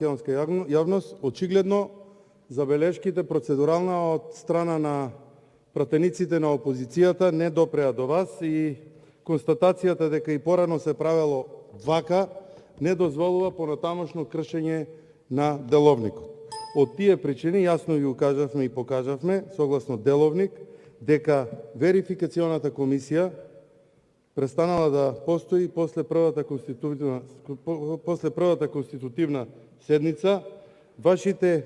македонска јавност, очигледно забелешките процедурална од страна на пратениците на опозицијата не допреа до вас и констатацијата дека и порано се правело вака не дозволува понатамошно кршење на деловникот. Од тие причини јасно ви укажавме и покажавме, согласно деловник, дека верификационата комисија престанала да постои после првата конститутивна седница. Вашите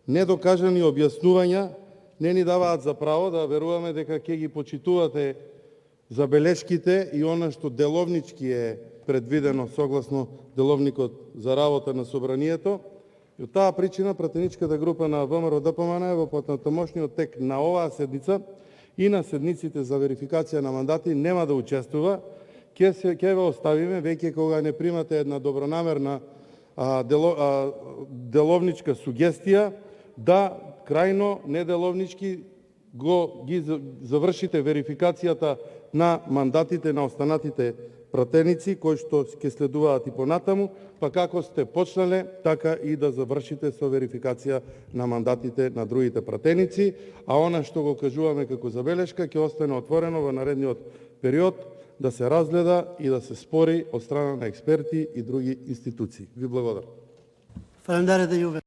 недокажани објаснувања не ни даваат за право да веруваме дека ќе ги почитувате забелешките и она што деловнички е предвидено согласно деловникот за работа на собранието. И од таа причина пратеничката група на ВМРО-ДПМН во потнатамошниот тек на оваа седница и на седниците за верификација на мандати нема да учествува. Ќе ве оставиме веќе кога не примате една добронамерна деловничка сугестија да крајно неделовнички ги завршите верификацијата на мандатите на останатите пратеници кои што ќе следуваат и понатаму, па како сте почнале, така и да завршите со верификација на мандатите на другите пратеници, а она што го кажуваме како забелешка ќе остане отворено во наредниот период да се разгледа и да се спори од страна на експерти и други институции. Ви благодарам.